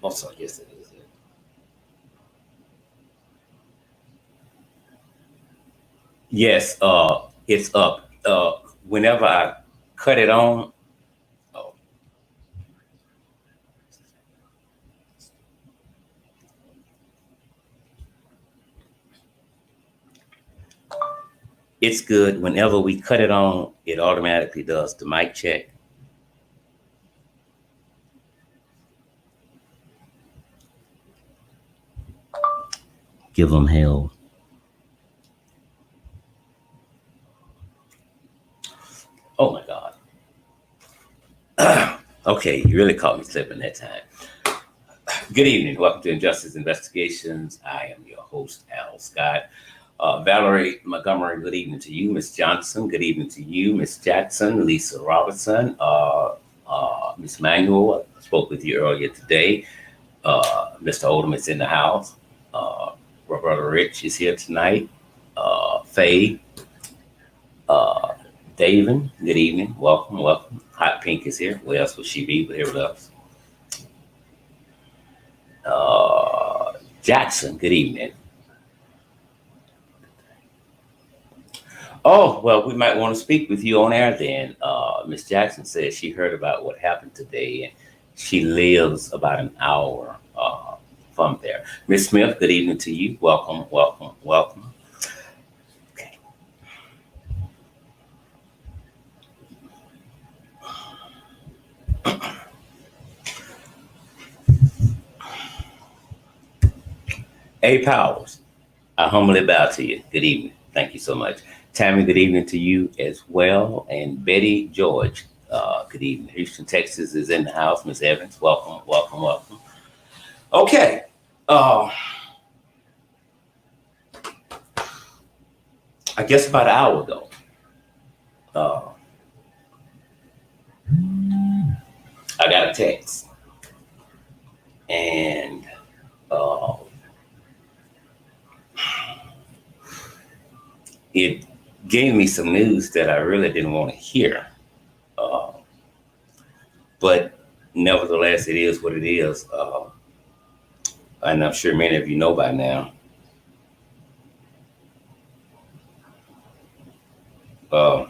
Also, yes, it is. Yes, it's up. Whenever I cut it on, oh, it's good. Whenever we cut it on, it automatically does the mic check. Give them hell. Oh my God. Okay, you really caught me slipping that time. Good evening. Welcome to Injustice Investigations. I am your host, Al Scott. Valerie Montgomery, good evening to you. Miss Johnson, good evening to you. Miss Jackson, Lisa Robertson, Miss Manuel, I spoke with you earlier today. Mr. Oldham is in the house. Roberta Rich is here tonight. Faye, uh, David, good evening. Welcome, welcome. Hot Pink is here. Where else would she be? But here with us. Jackson, good evening. Oh, well, we might want to speak with you on air then. Miss Jackson says she heard about what happened today and she lives about an hour from there. Miss Smith, good evening to you. Welcome, welcome, welcome. Okay. A Powers, I humbly bow to you. Good evening. Thank you so much. Tammy, good evening to you as well. And Betty George, good evening. Houston, Texas is in the house. Miss Evans, welcome, welcome, welcome. Okay. Uh, I guess about an hour ago, uh, I got a text and uh, it gave me some news that I really didn't want to hear. Uh, but nevertheless, it is what it is. And I'm sure many of you know by now. Uh,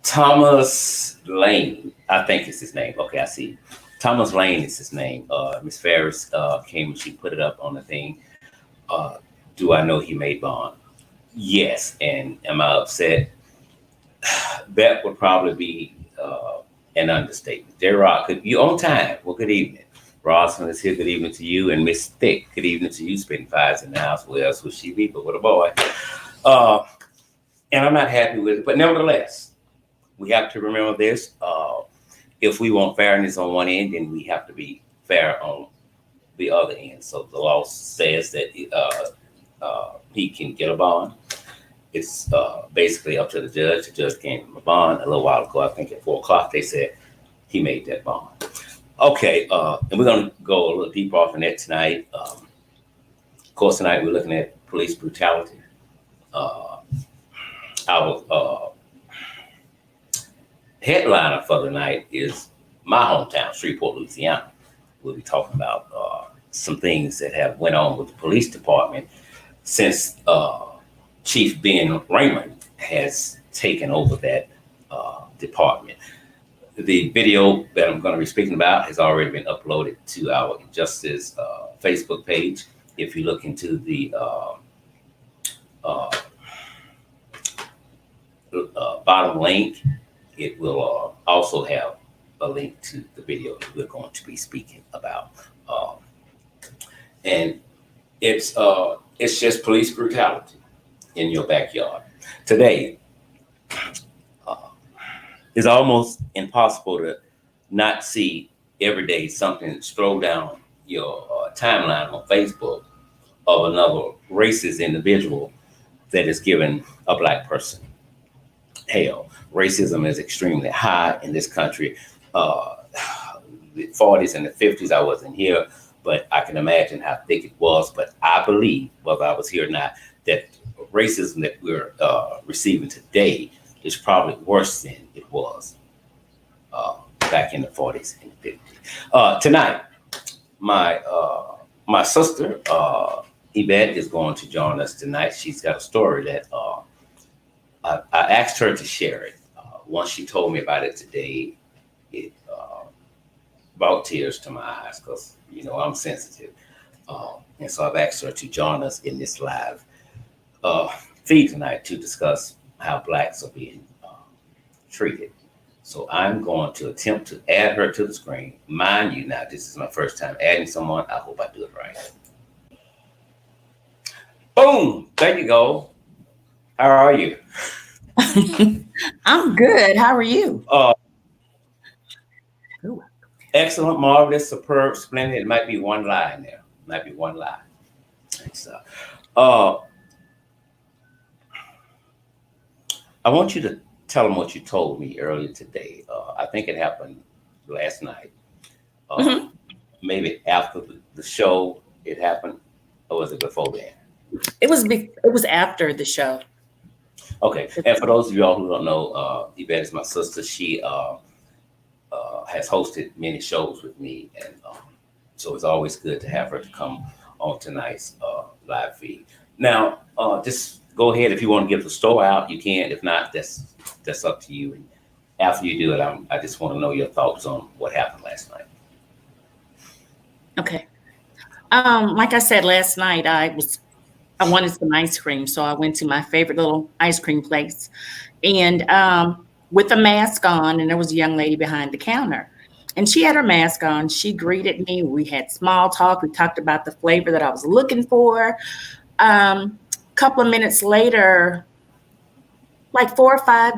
Thomas Lane, I think is his name. Okay, I see. Thomas Lane is his name. Miss Ferris came and she put it up on the thing. Uh, do I know he made bond? Yes. And am I upset? That would probably be an understatement. J. Rock, you on time? Well, good evening. Rosalind is here. Good evening to you. And Miss Thick, good evening to you. Spending fives in the house. Where else would she be? But with a boy. Uh, and I'm not happy with it. But nevertheless, we have to remember this. If we want fairness on one end, then we have to be fair on the other end. So the law says that he can get a bond. It's basically up to the judge. The judge gave him a bond a little while ago. I think at 4 o'clock they said he made that bond. Okay, and we're going to go a little deeper off in that tonight. Of course, tonight we're looking at police brutality. Our headliner for the night is my hometown, Shreveport, Louisiana. We'll be talking about some things that have went on with the police department since Chief Ben Raymond has taken over that department. The video that I'm going to be speaking about has already been uploaded to our Injustice Facebook page. If you look into the uh, bottom link, it will also have a link to the video that we're going to be speaking about. And it's just police brutality in your backyard. Today, uh, it's almost impossible to not see every day something stroll down your timeline on Facebook of another racist individual that is giving a black person hell. Racism is extremely high in this country. Uh, the 40s and the 50s, I wasn't here, but I can imagine how thick it was. But I believe, whether I was here or not, that racism that we're receiving today is probably worse than it was back in the 40s and 50s. Tonight, my sister Yvette is going to join us tonight. She's got a story that I asked her to share it. Once she told me about it today, it brought tears to my eyes because I'm sensitive, and so I've asked her to join us in this live feed tonight to discuss how blacks are being treated. So I'm going to attempt to add her to the screen. Mind you, now this is my first time adding someone. I hope I do it right. Boom! There you go. How are you? I'm good. How are you? Excellent, marvelous, superb, splendid. It might be one lie in there. Might be one lie. Thanks. I want you to tell them what you told me earlier today. I think it happened last night. Maybe after the show it happened, or was it before then? It was after the show. Okay, and for those of y'all who don't know, Yvette is my sister. She has hosted many shows with me, and so it's always good to have her to come on tonight's live feed. Now, just go ahead if you want to give the story out, you can. If not, that's up to you. And after you do it, I just want to know your thoughts on what happened last night. Okay. Like I said last night, I wanted some ice cream, so I went to my favorite little ice cream place, and with a mask on, and there was a young lady behind the counter, and she had her mask on. She greeted me. We had small talk. We talked about the flavor that I was looking for. Couple of minutes later, like 4 or 5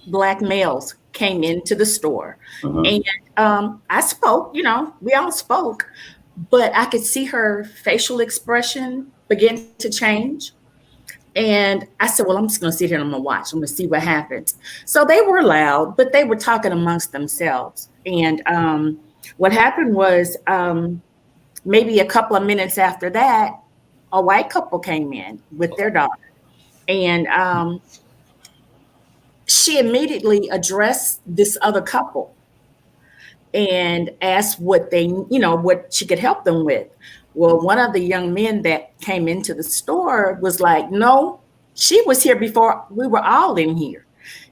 black males came into the store, and I spoke. We all spoke, but I could see her facial expression begin to change. And I said, well, I'm just going to sit here and I'm going to watch. I'm going to see what happens. So they were loud, but they were talking amongst themselves. And what happened was maybe a couple of minutes after that, a white couple came in with their daughter. And she immediately addressed this other couple and asked what what she could help them with. Well, one of the young men that came into the store was like, no, she was here before we were all in here.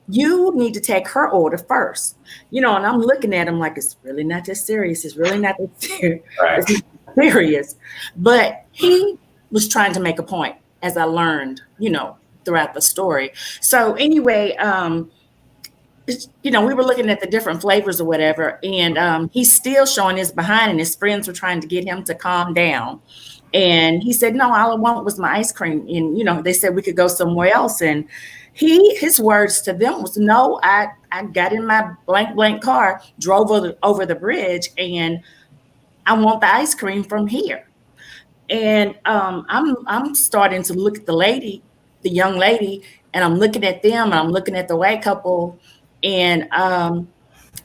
You need to take her order first. And I'm looking at him like, it's really not that serious. It's really not that serious. Right. It's not serious. But he was trying to make a point, as I learned, throughout the story. So anyway, we were looking at the different flavors or whatever, and he's still showing his behind, and his friends were trying to get him to calm down. And he said, no, all I want was my ice cream. And, they said we could go somewhere else. And his words to them was, no, I got in my blank car, drove over the bridge, and I want the ice cream from here. And I'm starting to look at the young lady, and I'm looking at them, and I'm looking at the white couple. And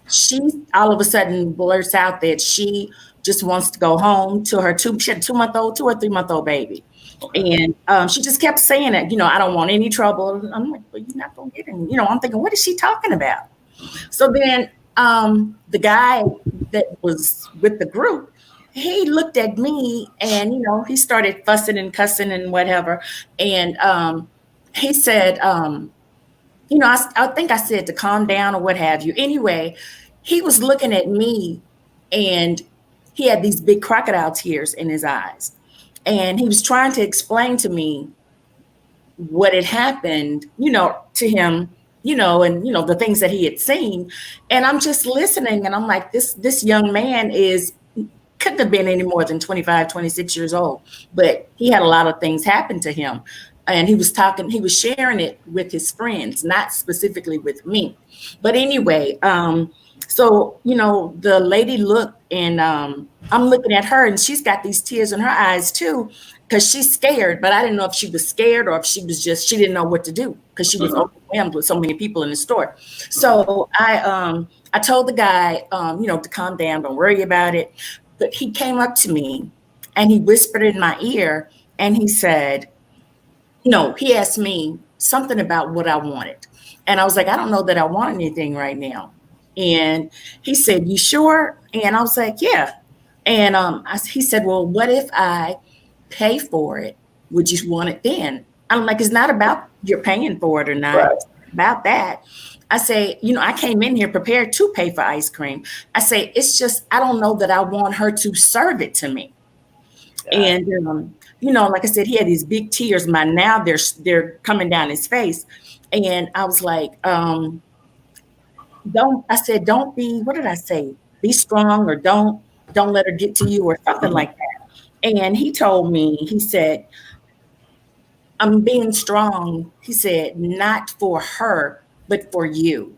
she all of a sudden blurts out that she just wants to go home to her 2 or 3-month-old baby. And she just kept saying it, I don't want any trouble. I'm like, well, you're not going to get any. I'm thinking, what is she talking about? So then the guy that was with the group, he looked at me, and, he started fussing and cussing and whatever. And he said, I think I said to calm down or what have you. Anyway, he was looking at me, and he had these big crocodile tears in his eyes. And he was trying to explain to me what had happened, to him, and, the things that he had seen. And I'm just listening, and I'm like, this young man couldn't have been any more than 25, 26 years old, but he had a lot of things happen to him. And he was sharing it with his friends, not specifically with me. But anyway, so, the lady looked, and I'm looking at her, and she's got these tears in her eyes too, because she's scared. But I didn't know if she was scared or if she didn't know what to do, because she was overwhelmed with so many people in the store. So I told the guy, to calm down, don't worry about it. But he came up to me, and he whispered in my ear, and he said, he asked me something about what I wanted. And I was like, I don't know that I want anything right now. And he said, "You sure?" And I was like, "Yeah." And he said, "Well, what if I pay for it? Would you want it then?" I'm like, "It's not about you're paying for it or not. Right. It's not about that." I say, I came in here prepared to pay for ice cream. I say, it's just, I don't know that I want her to serve it to me. Yeah. And, like I said, he had these big tears. Now they're coming down his face. And I was like, don't be, what did I say? Be strong, or don't let her get to you, or something like that. And he told me, he said, "I'm being strong." He said, "Not for her, but for you."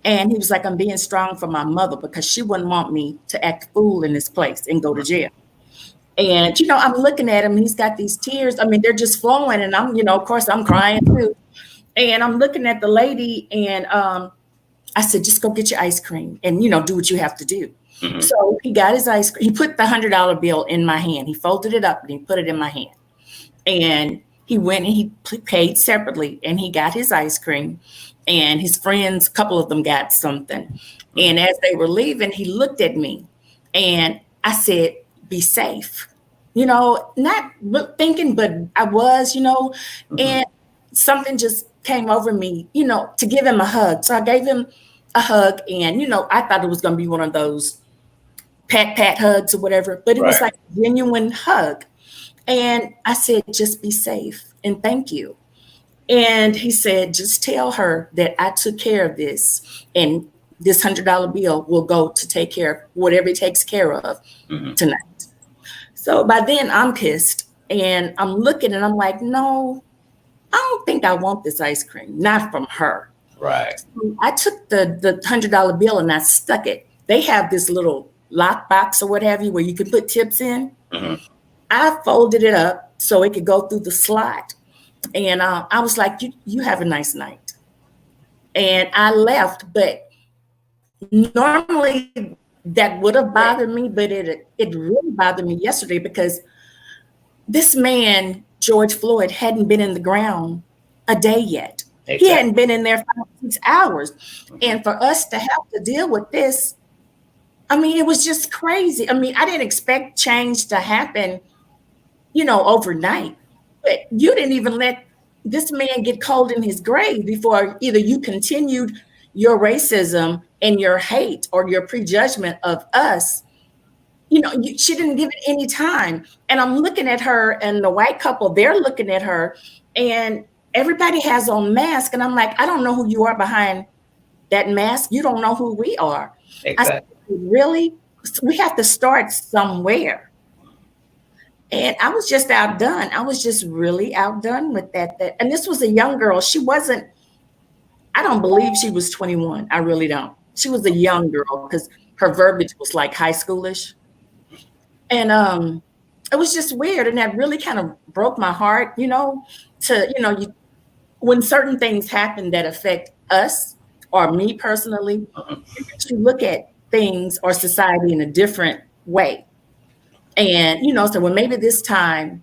And he was like, "I'm being strong for my mother because she wouldn't want me to act a fool in this place and go to jail." And, I'm looking at him, and he's got these tears. I mean, they're just flowing. And I'm, of course, I'm crying too. And I'm looking at the lady, and I said, "Just go get your ice cream and, do what you have to do." Mm-hmm. So he got his ice cream. He put the $100 bill in my hand. He folded it up and he put it in my hand. And he went and he paid separately, and he got his ice cream, and his friends, a couple of them got something. And as they were leaving, he looked at me, and I said, "Be safe." Not thinking, but I was, and something just came over me, to give him a hug. So I gave him a hug, and, I thought it was going to be one of those pat hugs or whatever, but it was like a genuine hug. And I said, "Just be safe and thank you." And he said, "Just tell her that I took care of this, and this $100 bill will go to take care of whatever it takes care of tonight." So by then I'm pissed, and I'm looking, and I'm like, no, I don't think I want this ice cream, not from her. Right. So I took the $100 bill and I stuck it. They have this little lock box or what have you where you can put tips in. Mm-hmm. I folded it up so it could go through the slot. And I was like, you have a nice night. And I left. But normally that would have bothered me, but it really bothered me yesterday because this man, George Floyd, hadn't been in the ground a day yet. Exactly. He hadn't been in there 5 or 6 hours. And for us to have to deal with this, I mean, it was just crazy. I mean, I didn't expect change to happen, overnight. But you didn't even let this man get cold in his grave before either you continued your racism and your hate or your prejudgment of us. She didn't give it any time. And I'm looking at her, and the white couple, they're looking at her, and everybody has on masks. And I'm like, I don't know who you are behind that mask. You don't know who we are. Exactly. I said, really? We have to start somewhere. And I was just outdone. I was just really outdone with that. And this was a young girl. I don't believe she was 21. I really don't. She was a young girl because her verbiage was like high schoolish. And it was just weird. And that really kind of broke my heart, when certain things happen that affect us or me personally, you look at things or society in a different way. And, so when maybe this time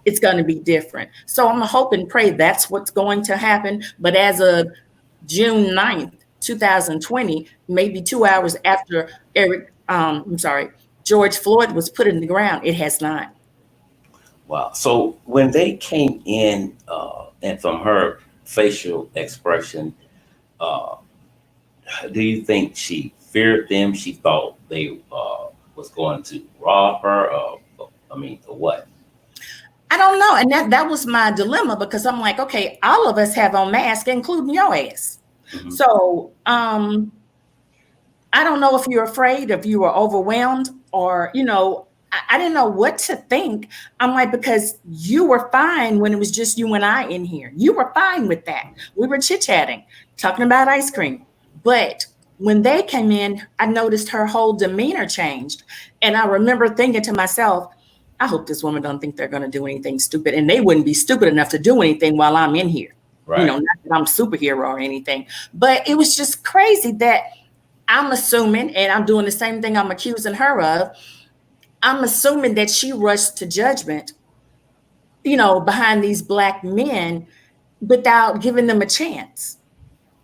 it's going to be different. So I'm hope and pray that's what's going to happen. But as of June 9th, 2020, maybe 2 hours after George Floyd was put in the ground, it has not. Wow. So when they came in, and from her facial expression, do you think she feared them? She thought they was going to rob her, or what? I don't know. And that was my dilemma, because I'm like, okay, all of us have on masks, including your ass. Mm-hmm. So I don't know if you're afraid, if you were overwhelmed, or, I didn't know what to think. I'm like, because you were fine when it was just you and I in here. You were fine with that. We were chit-chatting, talking about ice cream. But when they came in, I noticed her whole demeanor changed. And I remember thinking to myself, I hope this woman don't think they're going to do anything stupid. And they wouldn't be stupid enough to do anything while I'm in here. Right. Not that I'm a superhero or anything. But it was just crazy that I'm assuming, and I'm doing the same thing I'm accusing her of, I'm assuming that she rushed to judgment, behind these Black men without giving them a chance,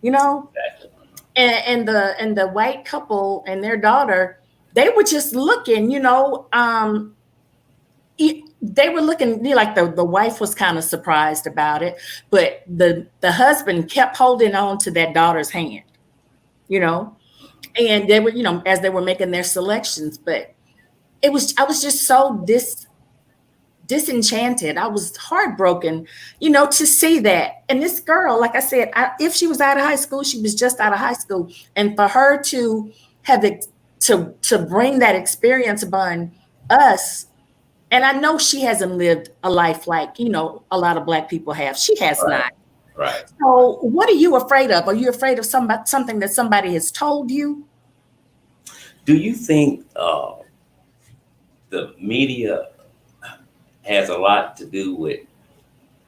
Exactly. And the white couple and their daughter, they were just looking, they were looking like the wife was kind of surprised about it, but the husband kept holding on to that daughter's hand, you know, and they were, as they were making their selections. But I was just so disenchanted. I was heartbroken, to see that. And this girl, like I said, if she was out of high school, she was just out of high school, and for her to have it to bring that experience upon us. And I know she hasn't lived a life like, a lot of Black people have. She has Right. not. Right. So what are you afraid of? Are you afraid of something that somebody has told you? Do you think the media has a lot to do with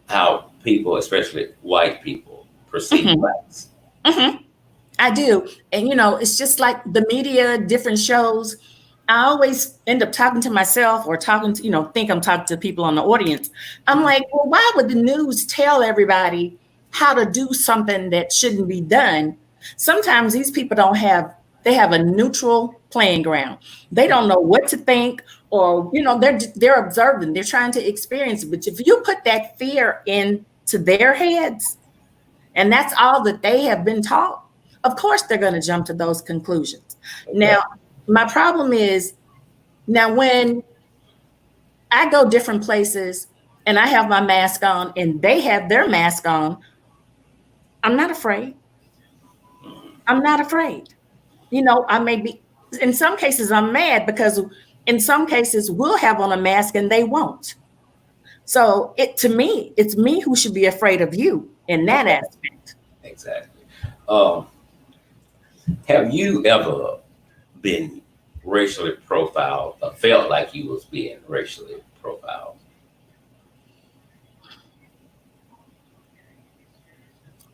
how people, especially white people, perceive Mhm. Blacks? Hmm. I do. And, it's just like the media, different shows. I always end up talking to myself or talking to, think I'm talking to people on the audience. I'm like, well, why would the news tell everybody how to do something that shouldn't be done? Sometimes these people they have a neutral playing ground. They don't know what to think, or, they're observing, they're trying to experience it. But if you put that fear into their heads, and that's all that they have been taught, of course they're going to jump to those conclusions. Okay. Now, my problem is, now when I go different places and I have my mask on and they have their mask on, I'm not afraid. I'm not afraid. I may be, in some cases, I'm mad because in some cases we'll have on a mask and they won't. So to me, it's me who should be afraid of you in that Okay. aspect. Exactly. Um, have you ever been racially profiled or felt like you was being racially profiled?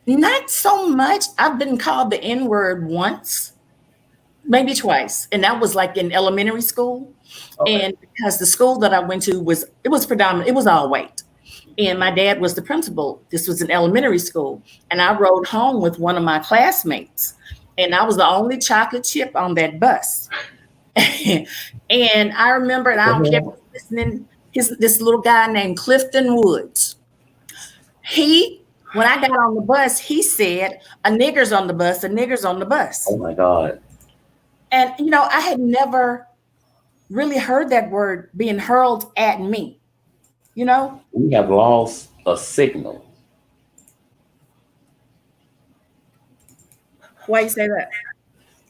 Not so much. I've been called the N word once, maybe twice, and that was like in elementary school. Okay. And because the school that I went to was predominant, it was all white. And my dad was the principal. This was an elementary school. And I rode home with one of my classmates. And I was the only chocolate chip on that bus. And I remember, and I don't care if you're listening, this little guy named Clifton Woods. When I got on the bus, he said, a nigger's on the bus, a nigger's on the bus. Oh my God. And, I had never really heard that word being hurled at me, you know? We have lost a signal. Why you say that?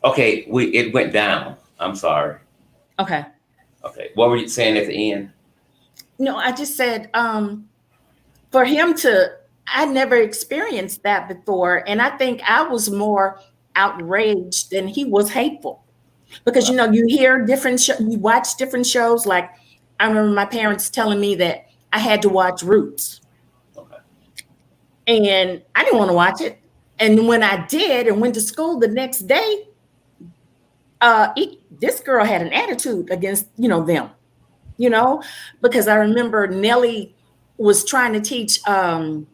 Okay, it went down. I'm sorry. Okay. Okay. What were you saying at the end? No, I just said, for him I never experienced that before. And I think I was more outraged than he was hateful. Because, you hear you watch different shows. Like, I remember my parents telling me that I had to watch Roots. Okay. And I didn't want to watch it. And when I did and went to school the next day, this girl had an attitude against, them, because I remember Nellie was trying to teach Leslie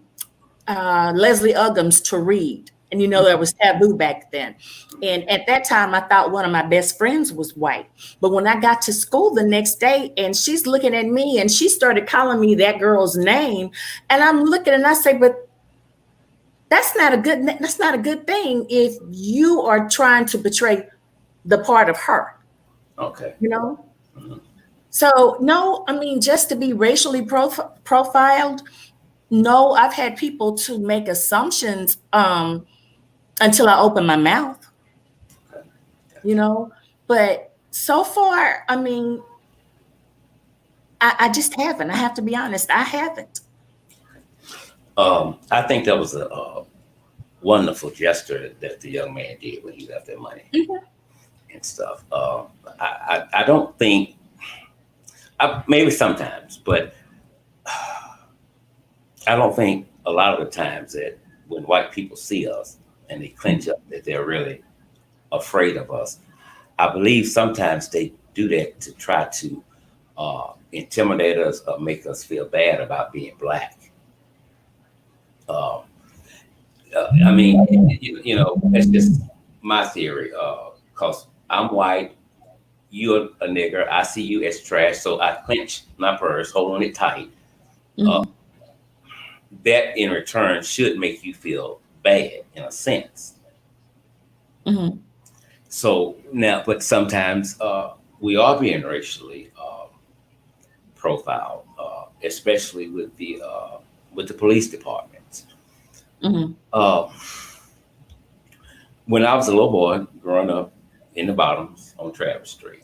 Uggams to read. And, that was taboo back then. And at that time, I thought one of my best friends was white. But when I got to school the next day and she's looking at me and she started calling me that girl's name, and I'm looking and I say, but that's not a good thing if you are trying to betray the part of her. Okay. Mhm. So no, I mean, just to be racially profiled. No, I've had people to make assumptions until I open my mouth, but so far, I mean, I just haven't. I have to be honest, I haven't. I think that was a wonderful gesture that the young man did when he left that money Mhm. and stuff. I don't think, maybe sometimes, but I don't think a lot of the times that when white people see us and they clench up that they're really afraid of us. I believe sometimes they do that to try to intimidate us or make us feel bad about being Black. I mean, it's just my theory, because I'm white, you're a nigger, I see you as trash, so I clench my purse, holding it tight. Uh, Hmm. that in return should make you feel bad in a sense. Hmm. So now, but sometimes we are being racially profiled, especially with the police departments. Hmm. Uh, when I was a little boy growing up in the bottoms on Travis Street,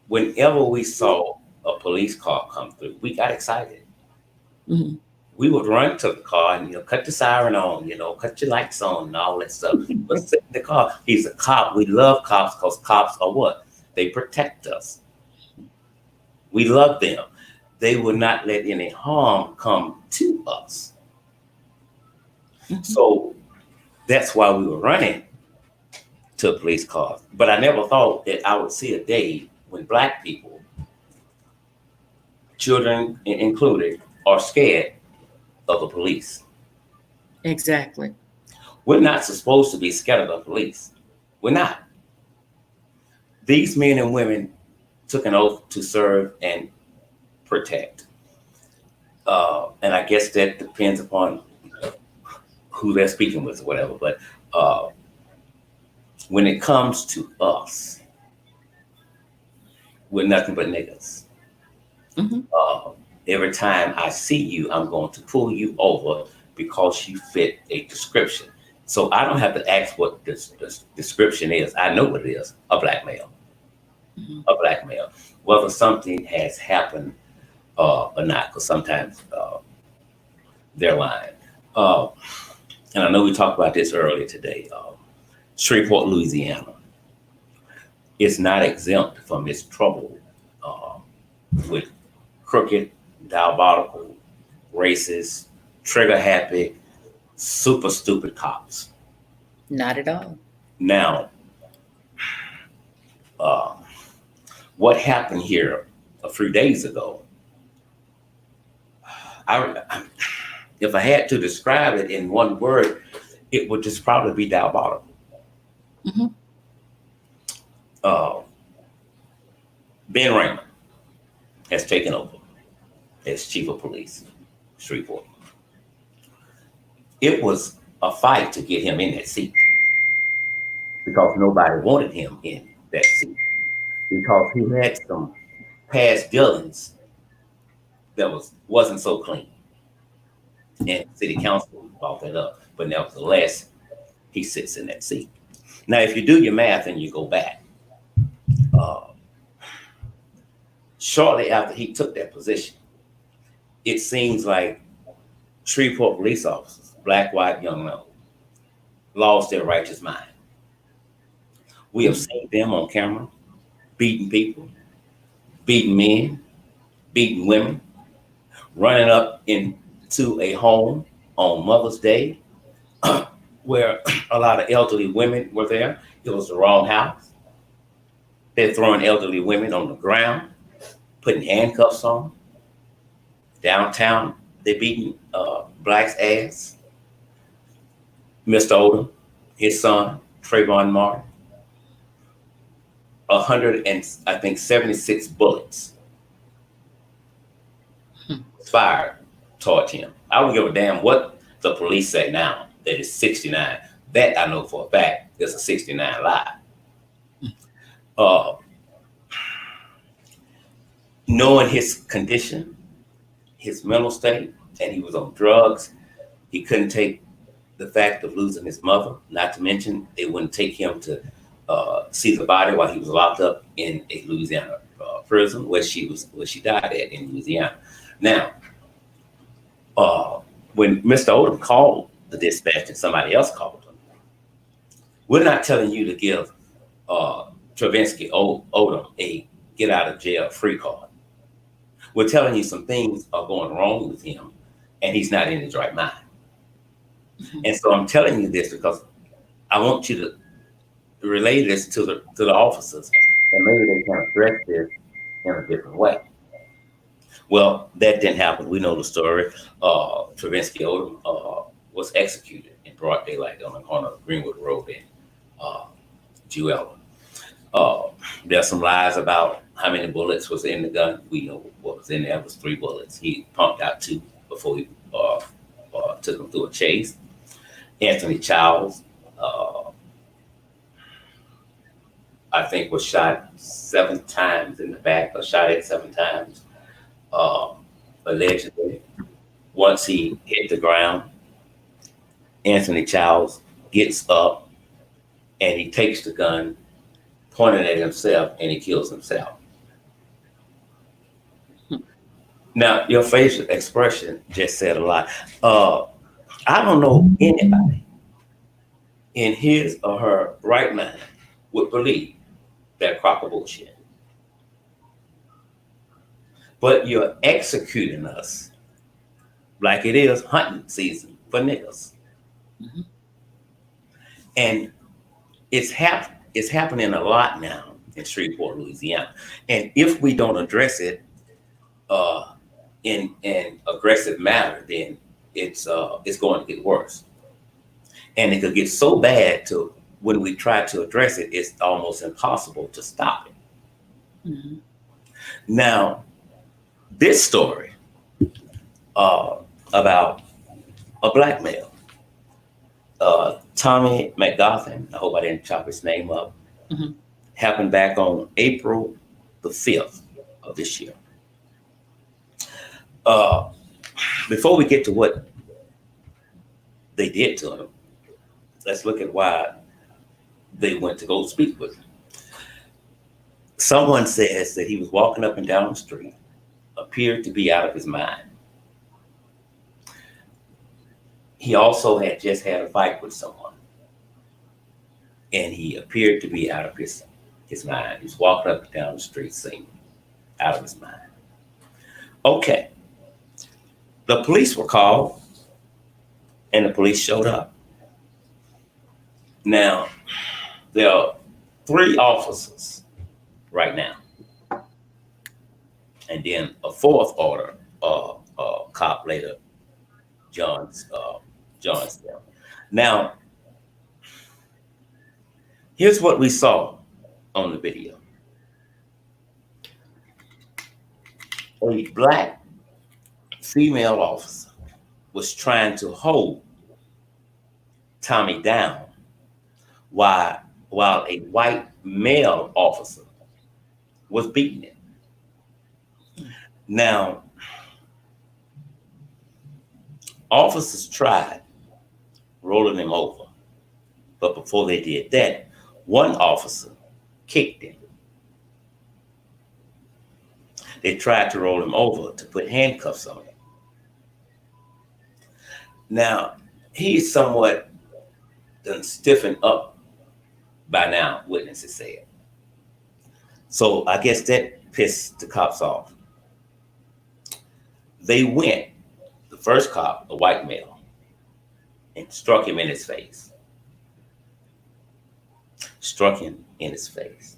whenever we saw a police car come through, we got excited. Hmm. We would run to the car and cut the siren on, cut your lights on and all that stuff. But sit in the car. He's a cop. We love cops because cops are what? They protect us. We love them. They will not let any harm come to us. Hmm. So that's why we were running to police cars. But I never thought that I would see a day when black people, children included, are scared of the police. Exactly. We're not supposed to be scared of the police. We're not. These men and women took an oath to serve and protect. And I guess that depends upon who they're speaking with or whatever. But uh, when it comes to us, we're nothing but niggas. Hmm. Uh, every time I see you, I'm going to pull you over because you fit a description. So I don't have to ask what this description is. I know what it is, a black male. Hmm. A black male. Whether something has happened or not, because sometimes they're lying. Uh, and I know we talked about this earlier today. Shreveport, Louisiana is not exempt from its trouble uh, with crooked, diabolical, racist, trigger happy, super stupid cops. Not at all. Now, uh, what happened here a few days ago, if I had to describe it in one word, it would just probably be diabolical. Hmm. Uh, Ben Raymond has taken over as chief of police, Shreveport. It was a fight to get him in that seat because nobody wanted him in that seat because he had some past dealings that wasn't so clean. And city council brought that up. But nevertheless, he sits in that seat. Now, if you do your math and you go back, uh, shortly after he took that position, it seems like Shreveport police officers, black, white, young, and old, lost their righteous mind. We have seen them on camera beating people, beating men, beating women, running up into a home on Mother's Day where a lot of elderly women were there. It was the wrong house. They're throwing elderly women on the ground, putting handcuffs on. Downtown, they're beating blacks' ass. Mr. Odom, his son, Trayvon Martin, 100 and I think 76 bullets fired towards him. I don't give a damn what the police say now that it's 69. That I know for a fact is a 69 lie. Uh, knowing his condition, his mental state, and he was on drugs, he couldn't take the fact of losing his mother. Not to mention, they wouldn't take him to see the body while he was locked up in a Louisiana prison where she died at in Louisiana. Now, uh, when Mr. Odom called the dispatch and somebody else called him, we're not telling you to give Travinsky Odom a get out of jail free card. We're telling you some things are going wrong with him and he's not in his right mind. Hmm. And so I'm telling you this because I want you to relay this to the officers and maybe they can address this in a different way. Well, that didn't happen. We know the story. Travinsky Odom was executed in broad daylight on the corner of Greenwood Road and Jewel. Uh, there's some lies about how many bullets was in the gun. We know what was in there was 3 bullets. He pumped out 2 before he took him through a chase. Anthony Childs, I think, was shot 7 times in the back, or shot at 7 times, allegedly. Once he hit the ground, Anthony Childs gets up and he takes the gun, pointing at himself, and he kills himself. Now, your facial expression just said a lot. I don't know anybody in his or her right mind would believe that crock of bullshit. But you're executing us like it is hunting season for niggas. Mm-hmm. And it's happening a lot now in Shreveport, Louisiana. And if we don't address it in an aggressive manner, then it's going to get worse. And it could get so bad to when we try to address it, it's almost impossible to stop it. Mm-hmm. Now, this story about a black male, Tommy McGoffin, I hope I didn't chop his name up, Mm-hmm. happened back on April the 5th of this year. Before we get to what they did to him, let's look at why they went to go speak with him. Someone says that he was walking up and down the street, appeared to be out of his mind. He also had just had a fight with someone, and he appeared to be out of his mind. He was walking up and down the street singing, out of his mind. Okay. The police were called, and the police showed up. Now, there are 3 officers right now, and then a 4th order cop later joins them. Now, here's what we saw on the video. A black female officer was trying to hold Tommy down while a white male officer was beating him. Now, officers tried rolling him over, but before they did that, one officer kicked him. They tried to roll him over to put handcuffs on him. Now, he's somewhat done stiffened up by now, witnesses said. So I guess that pissed the cops off. They went, the first cop, a white male, and struck him in his face. Struck him in his face.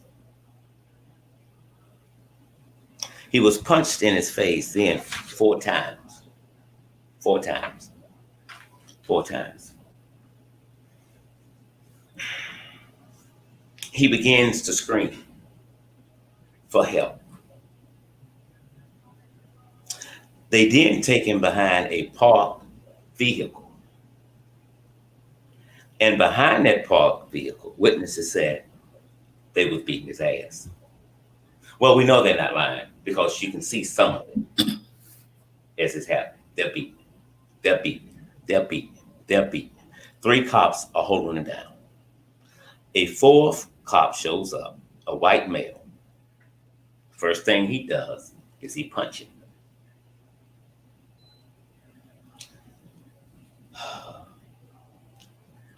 He was punched in his face then 4 times. 4 times. 4 times. He begins to scream for help. They then take him behind a parked vehicle. And behind that parked vehicle, witnesses said they was beating his ass. Well, we know they're not lying because you can see some of it as it's happening. They're beating. They're beating. They're beating. They're beating. 3 cops are holding him down. A 4th cop shows up, a white male. First thing he does is he punches him.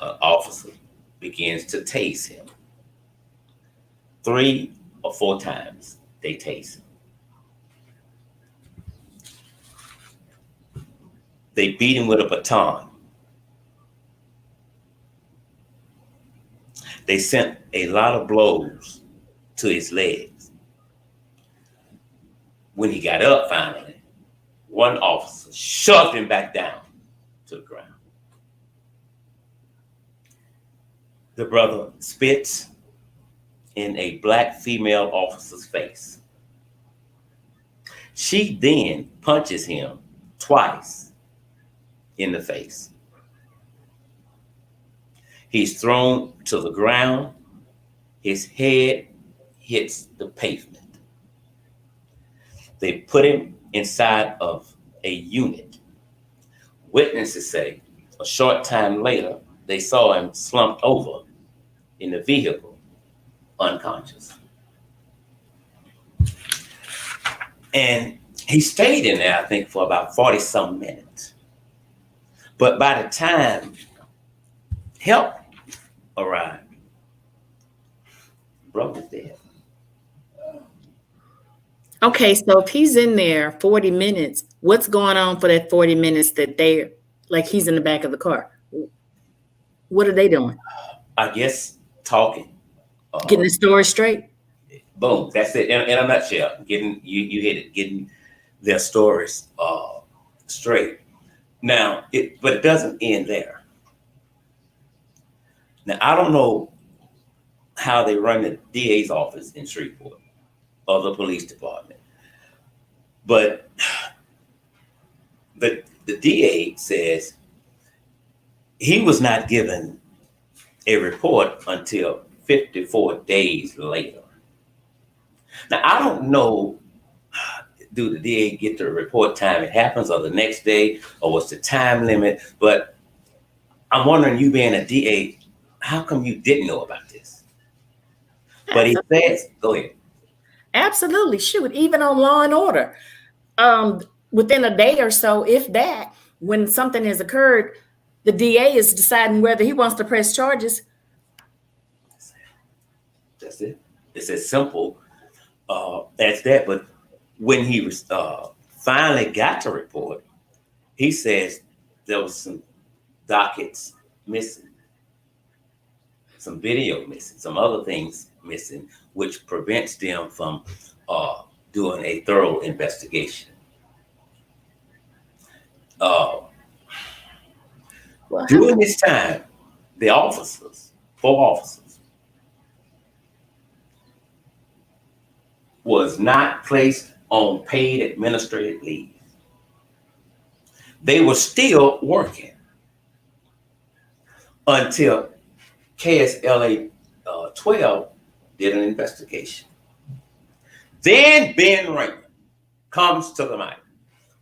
An officer begins to tase him. 3 or 4 times they tase him. They beat him with a baton. They sent a lot of blows to his legs. When he got up finally, one officer shoved him back down to the ground. The brother spits in a black female officer's face. She then punches him twice in the face. He's thrown to the ground. His head hits the pavement. They put him inside of a unit. Witnesses say a short time later, they saw him slumped over in the vehicle, unconscious. And he stayed in there, I think, for about 40-some minutes. But by the time help arrived, bro was dead. Okay, so if he's in there 40 minutes, what's going on for that 40 minutes that they're like he's in the back of the car? What are they doing? I guess talking. Getting the story straight? Boom, that's it. In a nutshell, getting you hit it, getting their stories straight. Now, but it doesn't end there. Now, I don't know how they run the DA's office in Shreveport or the police department, but the DA says he was not given a report until 54 days later. Now, I don't know, do the DA get the report time it happens or the next day, or what's the time limit? But I'm wondering, you being a DA, how come you didn't know about this? But he says, go ahead. Absolutely. Shoot, even on Law and Order, within a day or so, if that, when something has occurred, the DA is deciding whether he wants to press charges. That's it. It's as simple as that. But when he was finally got the report, he says there was some dockets missing, some video missing, some other things missing, which prevents them from doing a thorough investigation. During this time, the officers, 4 officers, was not placed on paid administrative leave. They were still working until KSLA 12 did an investigation. Then Ben Raymond comes to the mic.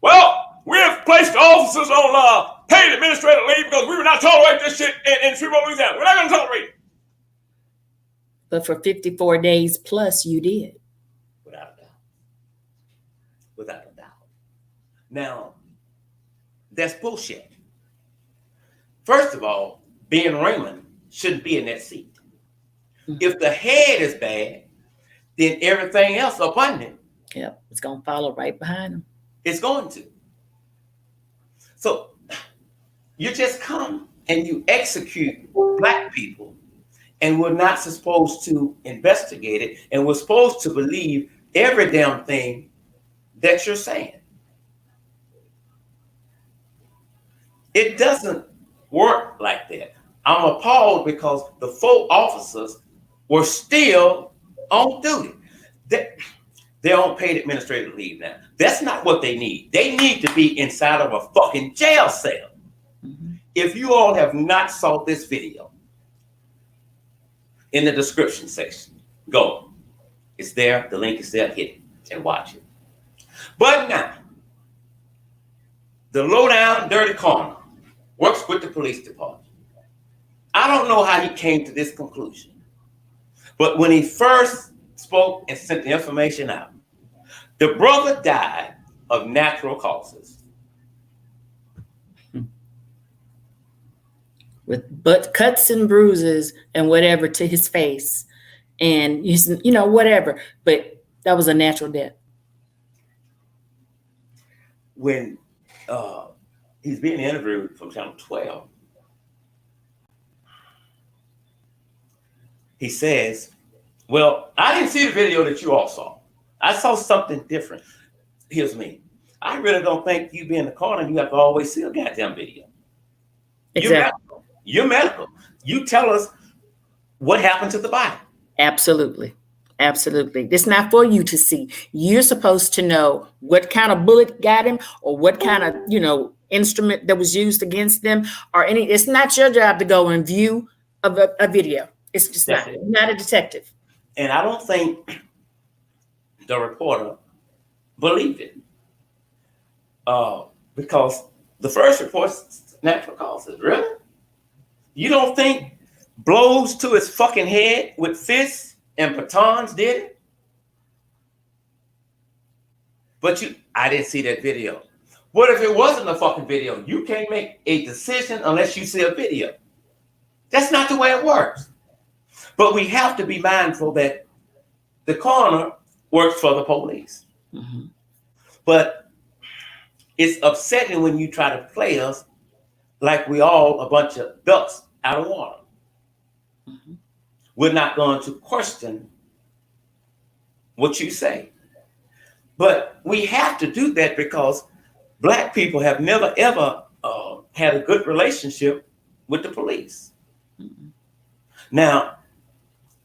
Well, we have placed officers on paid administrative leave because we were not tolerating this shit in Shreveport, Louisiana. We're not going to tolerate it. But for 54 days plus, you did. Without a doubt. Without a doubt. Now, that's bullshit. First of all, Ben Raymond shouldn't be in that seat. Mm-hmm. If the head is bad, then everything else up under him. Yep, it's going to follow right behind him. It's going to. So you just come and you execute Black people, and we're not supposed to investigate it, and we're supposed to believe every damn thing that you're saying. It doesn't work like that. I'm appalled because the 4 officers were still on duty. They're on paid administrative leave now. That's not what they need. They need to be inside of a fucking jail cell. Mm-hmm. If you all have not saw this video, in the description section, go. It's there. The link is there. Hit it and watch it. But now, the low down, dirty corner works with the police department. I don't know how he came to this conclusion, but when he first spoke and sent the information out, the brother died of natural causes. With butt cuts and bruises and whatever to his face, and whatever. But that was a natural death. When he's being interviewed from Channel 12, he says, "Well, I didn't see the video that you all saw. I saw something different. Here's me. I really don't think you be in the corner. You have to always see a goddamn video. Exactly. You're medical. You tell us what happened to the body? Absolutely. Absolutely. It's not for you to see. You're supposed to know what kind of bullet got him or what kind of, instrument that was used against them or any. It's not your job to go and view a video. It's just That's not. it. You're not a detective. And I don't think the reporter believed it. Because the first report's natural causes. Really? You don't think blows to his fucking head with fists and batons did it? But I didn't see that video. What if it wasn't a fucking video? You can't make a decision unless you see a video. That's not the way it works. But we have to be mindful that the coroner works for the police. Mm-hmm. But it's upsetting when you try to play us like we all a bunch of ducks out of water. Mm-hmm. We're not going to question what you say. But we have to do that because Black people have never, ever had a good relationship with the police. Mm-hmm. Now,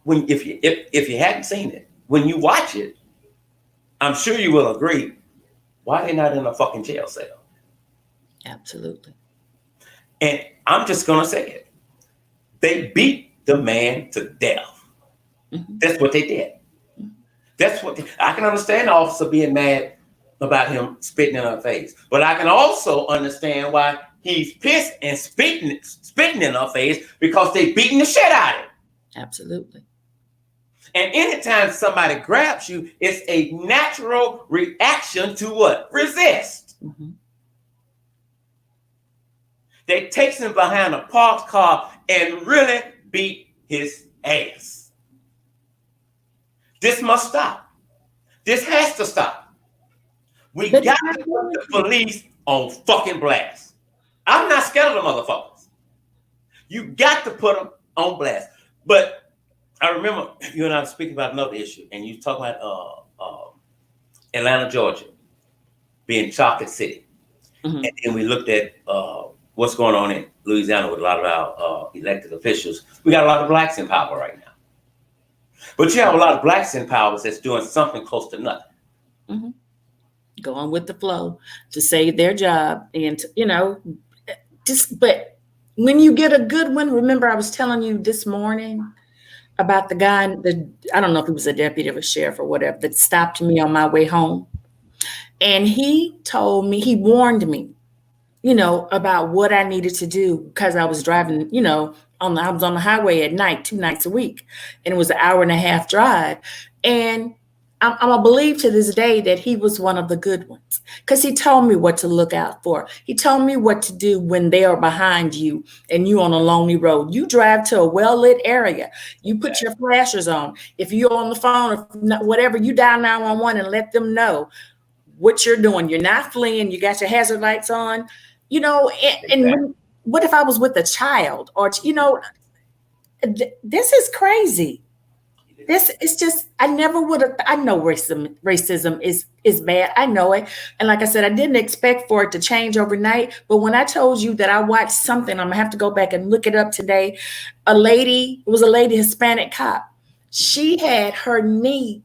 if you hadn't seen it, when you watch it, I'm sure you will agree, why they not in a fucking jail cell? Absolutely. And I'm just going to say it. They beat the man to death. Mm-hmm. That's what they did. That's what I can understand the officer being mad about him spitting in her face. But I can also understand why he's pissed and spitting in her face because they beating the shit out of him. Absolutely. And anytime somebody grabs you, it's a natural reaction to what? Resist. Mm-hmm. They takes him behind a parked car and really beat his ass. This must stop. This has to stop. We got to put the police on fucking blast. I'm not scared of the motherfuckers. You got to put them on blast. But I remember you and I were speaking about another issue, and you talking about Atlanta, Georgia, being chocolate city. Mm-hmm. And then we looked at what's going on in Louisiana with a lot of our elected officials. We got a lot of Blacks in power right now. But you have a lot of Blacks in power that's doing something close to nothing. Mm-hmm. Going with the flow to save their job. And, but when you get a good one, remember I was telling you this morning about the guy, I don't know if he was a deputy or a sheriff or whatever, that stopped me on my way home. And he warned me, about what I needed to do because I was driving, I was on the highway at night, 2 nights a week, and it was an hour and a half drive. And I'm gonna believe to this day that he was one of the good ones because he told me what to look out for. He told me what to do when they are behind you and you on a lonely road. You drive to a well-lit area. You put your flashers on. If you're on the phone or whatever, you dial 911 and let them know what you're doing. You're not fleeing. You got your hazard lights on. And what if I was with a child or, this is crazy. This is just, I never would have, I know racism is bad. I know it. And like I said, I didn't expect for it to change overnight. But when I told you that I watched something, I'm gonna have to go back and look it up today. It was a lady, Hispanic cop. She had her knee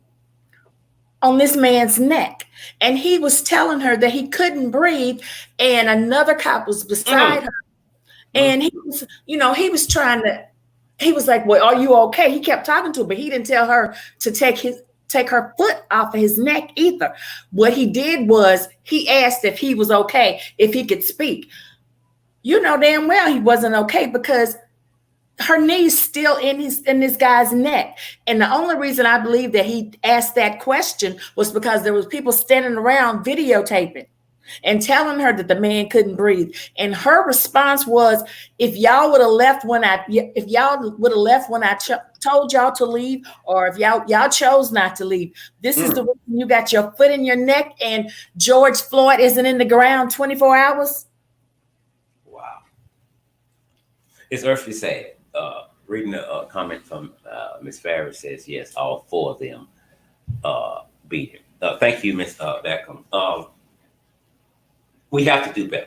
on this man's neck. And he was telling her that he couldn't breathe. And another cop was beside her. And he was, he was like, well, are you okay? He kept talking to her, but he didn't tell her to take her foot off of his neck either. What he did was he asked if he was okay, if he could speak. You know damn well he wasn't okay because her knee's still in this guy's neck. And the only reason I believe that he asked that question was because there was people standing around videotaping and telling her that the man couldn't breathe. And her response was, if y'all would have left when I told y'all to leave, or if y'all chose not to leave, this is the reason you got your foot in your neck and George Floyd isn't in the ground 24 hours. Wow. It's earthly sad. Reading a comment from Ms. Farris says, yes, all 4 of them beat him. Thank you, Ms. Beckham. We have to do better.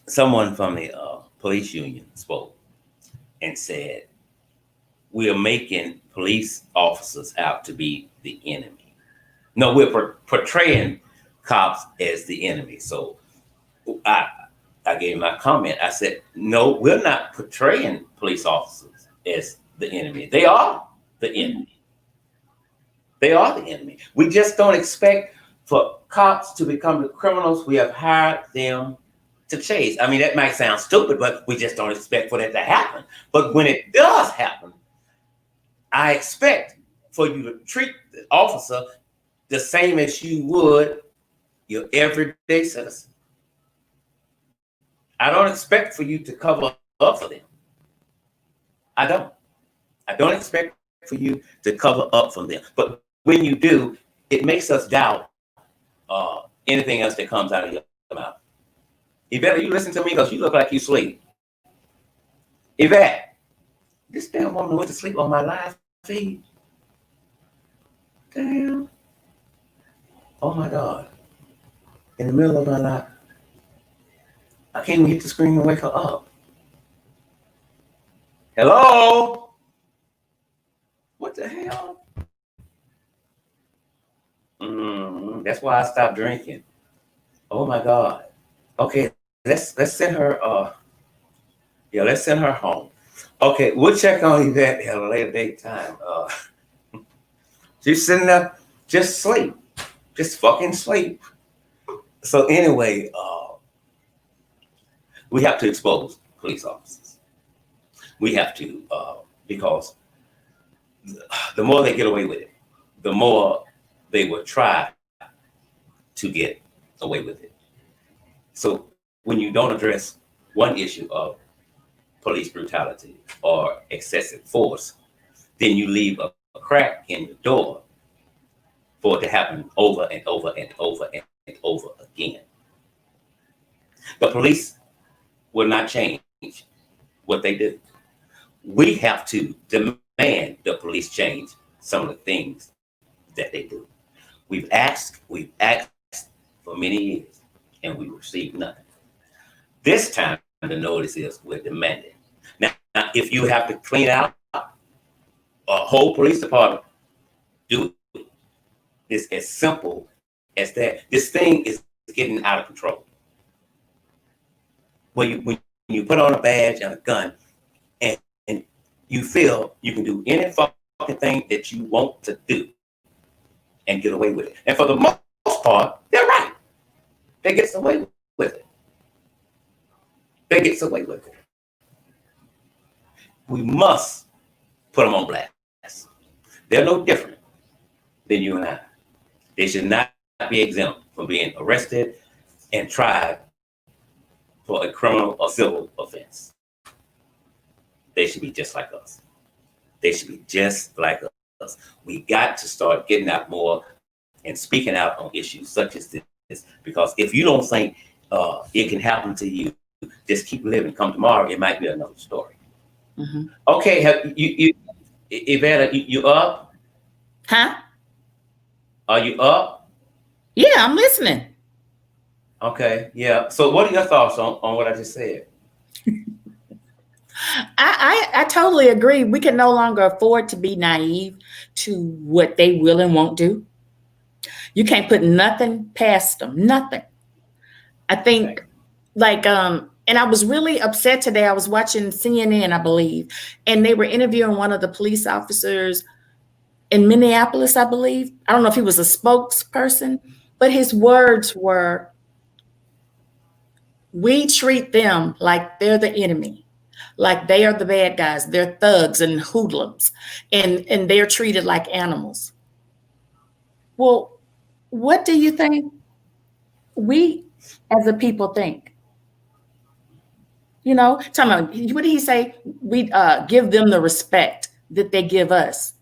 Someone from the police union spoke and said, we are making police officers out to be the enemy. No, we're portraying cops as the enemy. So I gave my comment. I said, no, we're not portraying police officers as the enemy. They are the enemy. They are the enemy. We just don't expect for cops to become the criminals we have hired them to chase. I mean, that might sound stupid, but we just don't expect for that to happen. But when it does happen, I expect for you to treat the officer the same as you would your everyday citizen. I don't expect for you to cover up for them. I don't expect for you to cover up for them. But when you do, it makes us doubt anything else that comes out of your mouth. Yvette, you listen to me because you look like you sleep. Yvette, this damn woman went to sleep on my live feed. Damn. Oh my God. In the middle of my life. I can't even hit the screen and wake her up. Hello? What the hell? That's why I stopped drinking. Oh my God. Okay, let's send her let's send her home. Okay, we'll check on Yvette at a later date time. She's sitting there, just sleep. Just fucking sleep. So anyway, we have to expose police officers. We have to, because the more they get away with it, the more they will try to get away with it. So when you don't address one issue of police brutality or excessive force, then you leave a crack in your door for it to happen over and over and over and over again. The police will not change what they do. We have to demand the police change some of the things that they do. We've asked for many years, and we received nothing. This time, the notice is we're demanding. Now, if you have to clean out a whole police department, do it. It's as simple as that. This thing is getting out of control. When you put on a badge and a gun, and you feel you can do any fucking thing that you want to do and get away with it. And for the most part, they're right. They get away with it. They get away with it. We must put them on blast. They're no different than you and I. They should not be exempt from being arrested and tried for a criminal or civil offense. They should be just like us. They should be just like us. We got to start getting out more and speaking out on issues such as this, because if you don't think it can happen to you, just keep living. Come tomorrow, it might be another story. Mm-hmm. Okay, have you Yvette, you up? Huh? Are you up? Yeah, I'm listening. Okay, yeah. So what are your thoughts on what I just said? I totally agree. We can no longer afford to be naive to what they will and won't do. You can't put nothing past them. Nothing. I think and I was really upset today. I was watching CNN, I believe, and they were interviewing one of the police officers in Minneapolis, I believe. I don't know if he was a spokesperson, but his words were, we treat them like they're the enemy, like they are the bad guys. They're thugs and hoodlums, and they're treated like animals. Well, what do you think we as a people think? You know, tell me, what did he say? We give them the respect that they give us.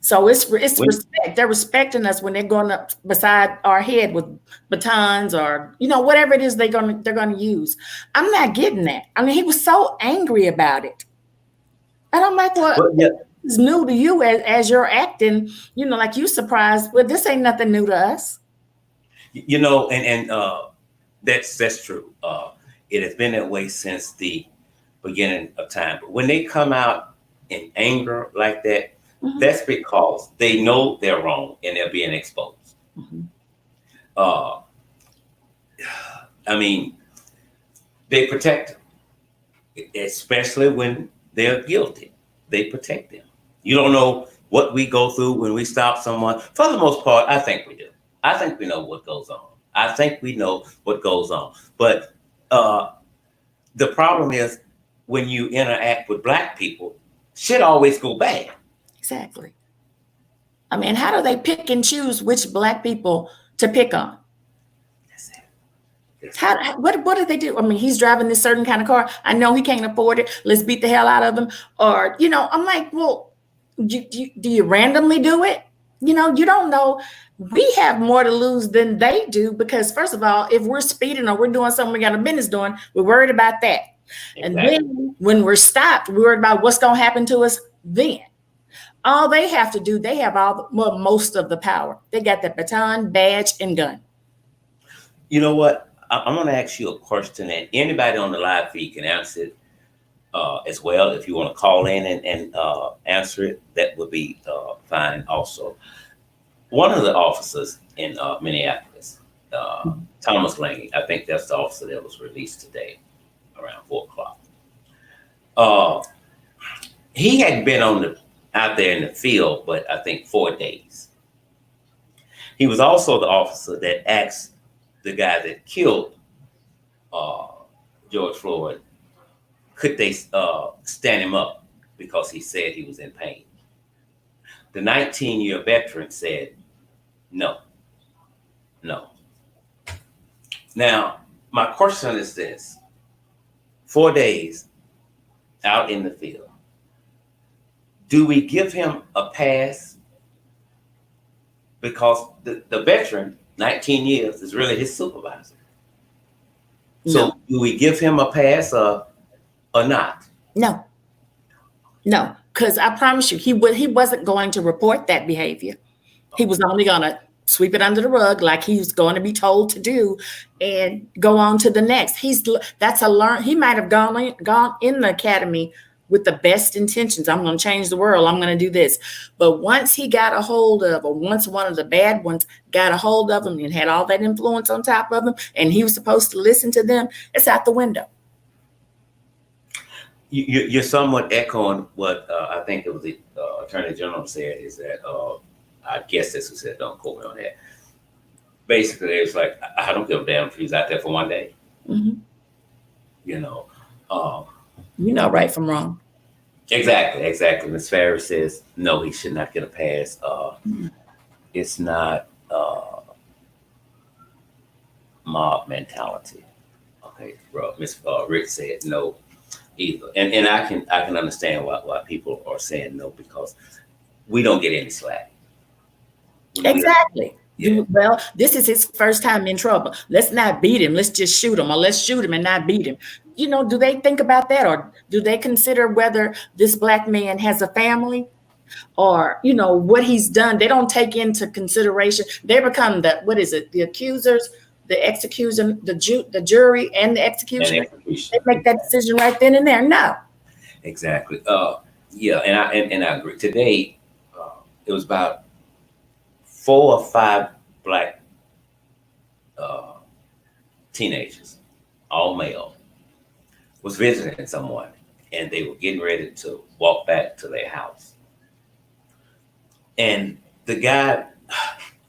So it's respect. They're respecting us when they're going up beside our head with batons or, you know, whatever it is they're gonna use. I'm not getting that. I mean, he was so angry about it. And I'm like, well, it's new to you as you're acting, you know, like you surprised. Well, this ain't nothing new to us. You know, and that's true. It has been that way since the beginning of time. But when they come out in anger like that, that's because they know they're wrong and they're being exposed. Uh, I mean, they protect them, especially when they're guilty. They protect them. You don't know what we go through when we stop someone. For the most part, I think we do. I think we know what goes on. I think we know what goes on. But the problem is when you interact with Black people, shit always go bad. Exactly. I mean, how do they pick and choose which Black people to pick on? What do they do? I mean, he's driving this certain kind of car. I know he can't afford it. Let's beat the hell out of him. Or, I'm like, well, do you randomly do it? You don't know. We have more to lose than they do because, first of all, if we're speeding or we're doing something we got a business doing, we're worried about that. Exactly. And then when we're stopped, we're worried about what's going to happen to us then. All they have to do, they have most of the power. They got the baton, badge, and gun. You know what? I'm going to ask you a question, and anybody on the live feed can answer it as well. If you want to call in and answer it, that would be fine also. One of the officers in Minneapolis, Thomas Lane, I think that's the officer that was released today around 4 o'clock. He had been out there in the field, but I think 4 days. He was also the officer that asked the guy that killed George Floyd, could they stand him up because he said he was in pain? The 19-year veteran said, no. Now, my question is this. 4 days out in the field, do we give him a pass? Because the veteran, 19 years, is really his supervisor. So no. Do we give him a pass or not? No, because I promise you, he wasn't going to report that behavior. He was only going to sweep it under the rug like he was going to be told to do and go on to the next. He might have gone in the academy with the best intentions. I'm going to change the world. I'm going to do this. But once he got a hold of, or once one of the bad ones got a hold of him and had all that influence on top of him, and he was supposed to listen to them, it's out the window. You're somewhat echoing what I think it was the Attorney General said, is that, I guess this was said, don't quote me on that. Basically, it's like, I don't give a damn if he's out there for 1 day. Mm-hmm. Right from wrong. Exactly. Ms. Ferris says, no, he should not get a pass. It's not mob mentality. Okay, bro. Ms. Rick said no either. And I can understand why people are saying no, because we don't get any slack. Exactly. Yeah. Well, this is his first time in trouble. Let's not beat him. Let's just shoot him, or let's shoot him and not beat him. Do they think about that, or do they consider whether this Black man has a family, or, what he's done? They don't take into consideration. They become the accusers, the execution, the jury, and the executioner. They make that decision right then and there. No. Exactly. Yeah, and I agree. Today, it was about 4 or 5 Black teenagers, all male, was visiting someone, and they were getting ready to walk back to their house. And the guy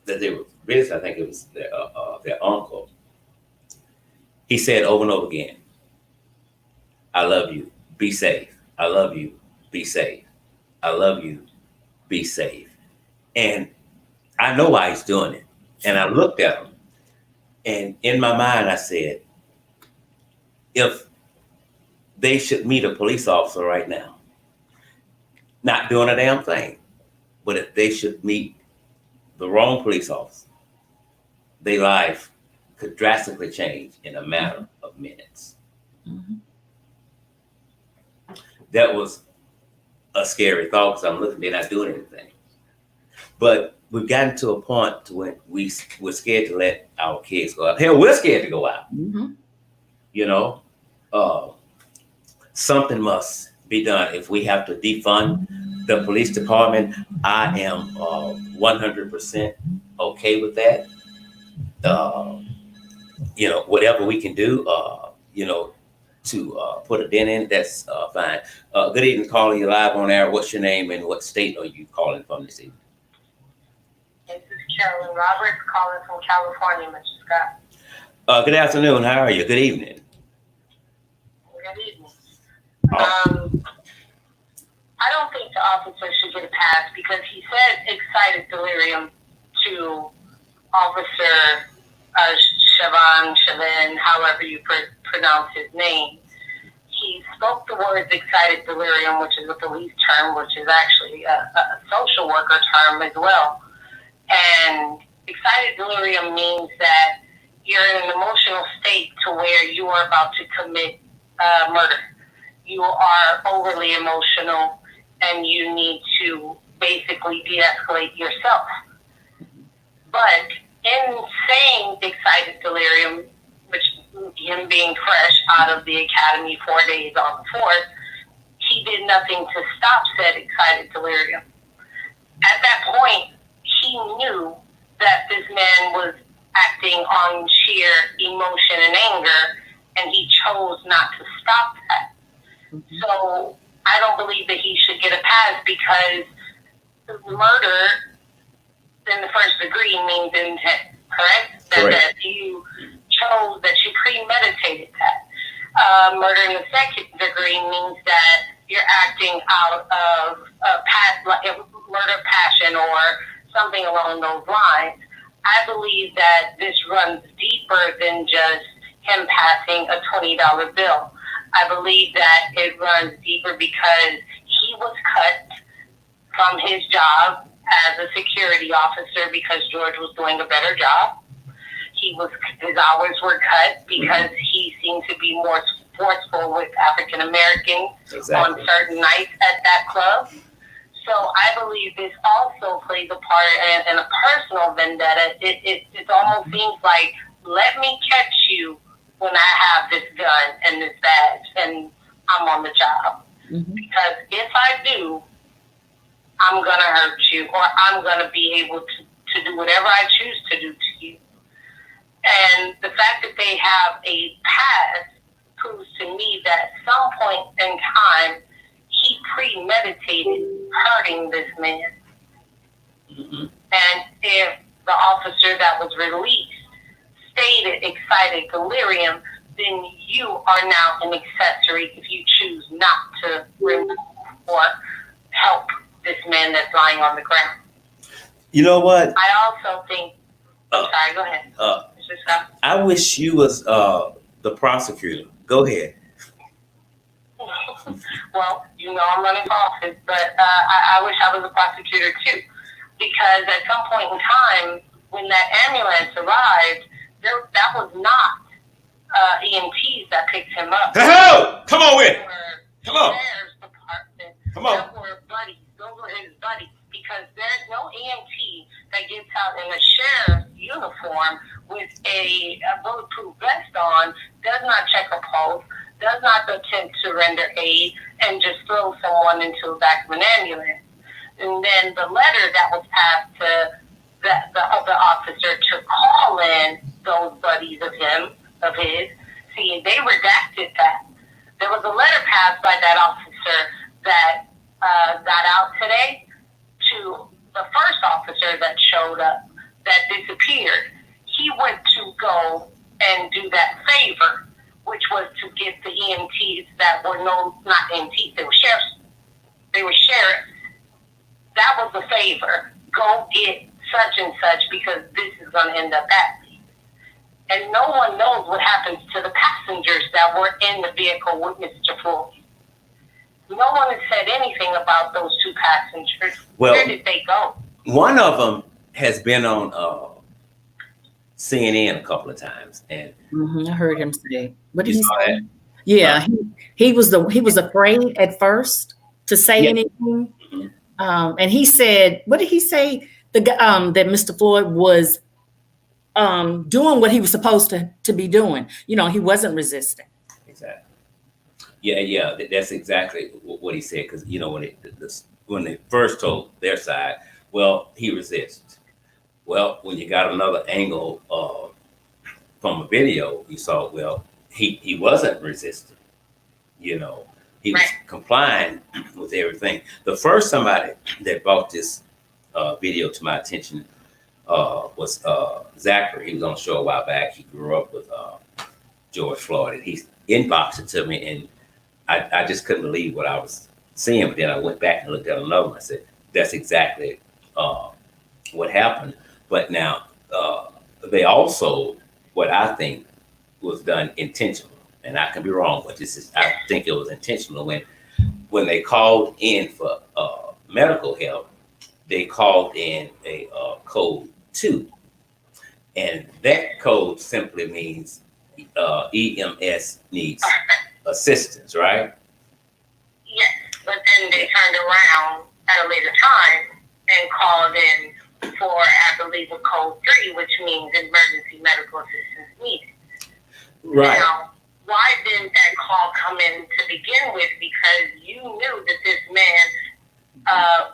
that they were visiting, I think it was their uncle, he said over and over again, I love you, be safe. I love you, be safe. I love you, be safe. And I know why he's doing it. And I looked at him, and in my mind, I said, if they should meet a police officer right now, not doing a damn thing, but if they should meet the wrong police officer, their life could drastically change in a matter of minutes. Mm-hmm. That was a scary thought, because I'm looking, they're not doing anything. But we've gotten to a point to when we're scared to let our kids go out. Hell, we're scared to go out. Mm-hmm. uh, something must be done. If we have to defund the police department, I am 100% okay with that. Uh, whatever we can do, to put a dent in it, that's fine. Good evening, caller. You live on air. What's your name and what state are you calling from this evening? This is Carolyn Roberts calling from California, Mr. Scott. Good afternoon. How are you? Good evening. Good evening. I don't think the officer should get a pass because he said excited delirium to Officer Shavin, however you pronounce his name. He spoke the words excited delirium, which is a police term, which is actually a social worker term as well. And excited delirium means that you're in an emotional state to where you are about to commit murder. You are overly emotional and you need to basically de-escalate yourself. But in saying excited delirium, which him being fresh out of the academy 4 days on the 4th, he did nothing to stop said excited delirium. At that point, he knew that this man was acting on sheer emotion and anger, and he chose not to stop that. Mm-hmm. So I don't believe that he should get a pass because murder in the first degree means intent, correct? That you chose, that you premeditated that. Murder in the second degree means that you're acting out of murder passion or something along those lines. I believe that this runs deeper than just him passing a $20 bill. I believe that it runs deeper because he was cut from his job as a security officer because George was doing a better job. His hours were cut because he seemed to be more forceful with African Americans on certain nights at that club. So I believe this also plays a part in a personal vendetta. It almost seems like, let me catch you when I have this gun and this badge and I'm on the job. Mm-hmm. Because if I do, I'm going to hurt you or I'm going to be able to do whatever I choose to do to you. And the fact that they have a past proves to me that at some point in time, he premeditated hurting this man. Mm-hmm. And if the officer that was released stated excited delirium, then you are now an accessory if you choose not to remove or help this man that's lying on the ground. You know what? I also think, sorry, go ahead. Mr. Scott. I wish you was the prosecutor. Go ahead. Well, you know I'm running for office, but I wish I was a prosecutor too. Because at some point in time, when that ambulance arrived, that was not EMTs that picked him up. Hello! Come on with it. Come on. Sheriff's department. Come on. That were buddies. Those were his buddies. Because there's no EMT that gets out in a sheriff's uniform with a bulletproof vest on, does not check a pulse, does not attempt to render aid, and just throw someone into the back of an ambulance. And then the letter that was passed to the other officer to call in those buddies of his, see, they redacted that. There was a letter passed by that officer that got out today to the first officer that showed up, that disappeared. He went to go and do that favor, which was to get the EMTs that were not EMTs, they were sheriffs. They were sheriffs. That was the favor. Go get such and such because this is going to end up happening. And no one knows what happens to the passengers that were in the vehicle with Mr. Floyd. No one has said anything about those two passengers. Well, where did they go? One of them has been on CNN a couple of times, and I heard him say, "What did he say?" That? Yeah, he was afraid at first to say anything, and he said, "What did he say?" That Mr. Floyd was doing what he was supposed to be doing. You know, he wasn't resisting. Exactly. Yeah. That's exactly what he said. Because when they first told their side, well, he resists. Well, when you got another angle from a video, you saw, well, he wasn't resisting. You know, he was Right. complying with everything. The first somebody that brought this video to my attention was Zachary. He was on a show a while back. He grew up with George Floyd, and he inboxed it to me, and I just couldn't believe what I was seeing. But then I went back and looked at another one. I said, that's exactly what happened. But now they also, what I think was done intentionally, and I can be wrong, but I think it was intentional when they called in for medical help. They called in a code 2, and that code simply means EMS needs assistance, right? Yes, but then they turned around at a later time and called in for, I believe, a code 3, which means emergency medical assistance needed. Right. Now, why didn't that call come in to begin with? Because you knew that this man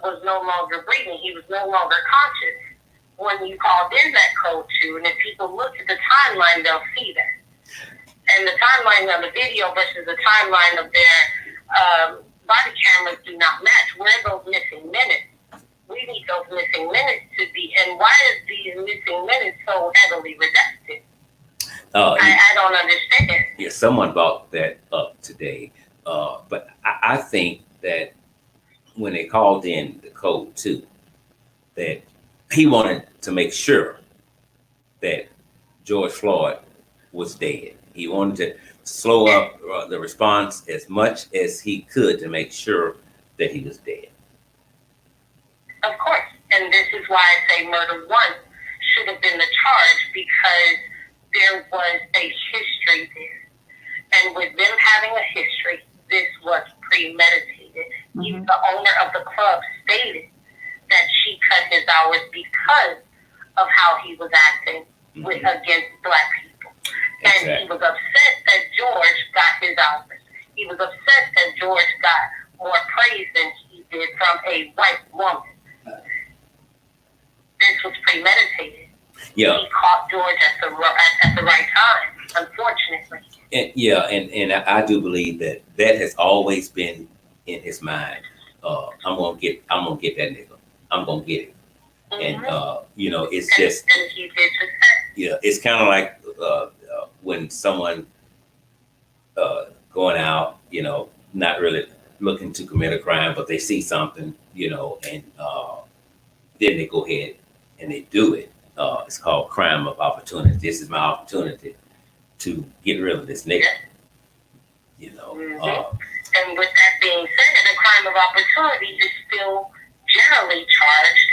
was no longer breathing. He was no longer conscious when you called in that code 2. And if people look at the timeline, they'll see that. And the timeline on the video versus the timeline of their body cameras do not match. Where are those missing minutes? We need those missing minutes to be. And why is these missing minutes so heavily redacted? I don't understand. Yeah, someone brought that up today. But I think that when they called in the code 2, that he wanted to make sure that George Floyd was dead. He wanted to slow up the response as much as he could to make sure that he was dead. Of course. And this is why I say murder 1 should have been the charge, because there was a history there. And with them having a history, this was premeditated. Mm-hmm. The owner of the club stated that she cut his hours because of how he was acting against Black people. And he was upset that George got his hours. He was upset that George got more praise than he did from a white woman. This was premeditated. Yeah. He caught George at the right time, unfortunately. And I do believe that has always been in his mind. I'm gonna get that nigga. I'm gonna get it. Mm-hmm. And it's just. And he did just that. Yeah, it's kind of like when someone going out, not really looking to commit a crime, but they see something, and then they go ahead and they do it. It's called crime of opportunity. This is my opportunity to get rid of this nigga. And with that being said, the crime of opportunity is still generally charged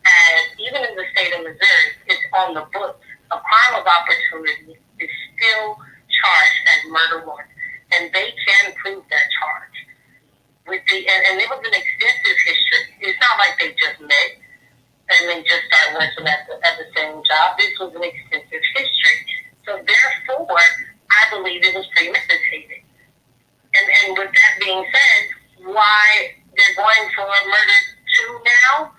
as, even in the state of Missouri, it's on the books. A crime of opportunity is still charged as murder 1, and they can prove that charge. And it was an extensive history. It's not like they just met and they just started working at the same job. This was an extensive history. So therefore, I believe it was premeditated. And with that being said, why they're going for murder 2 now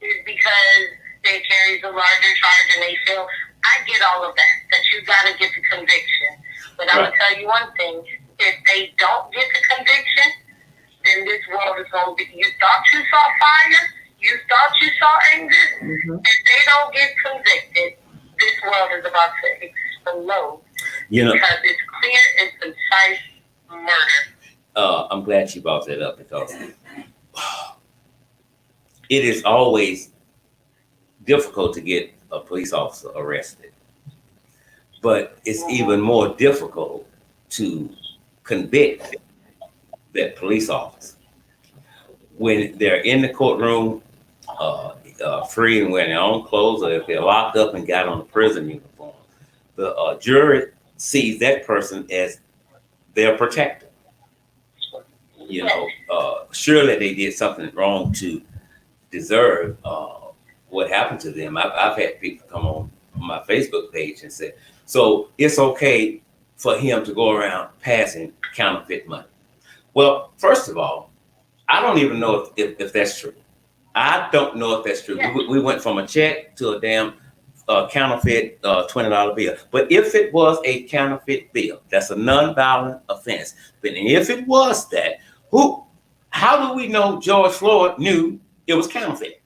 is because they carry the larger charge and they feel, I get all of that you got to get the conviction. But I'm going to tell you one thing, if they don't get the conviction, then this world is going to be, you thought you saw fire, you thought you saw anger. Mm-hmm. If they don't get convicted, this world is about to explode. Because it's clear and concise murder. I'm glad you brought that up, because it is always difficult to get a police officer arrested, but it's even more difficult to convict that police officer when they're in the courtroom, free and wearing their own clothes, or if they're locked up and got on a prison uniform. The jury sees that person as their protector. Surely they did something wrong to deserve what happened to them. I've had people come on my Facebook page and say, so it's okay for him to go around passing counterfeit money? Well, first of all, I don't even know if that's true. I don't know if that's true. Yeah. We went from a check to a damn counterfeit $20 bill. But if it was a counterfeit bill, that's a non-violent offense. But if it was that, how do we know George Floyd knew it was counterfeit?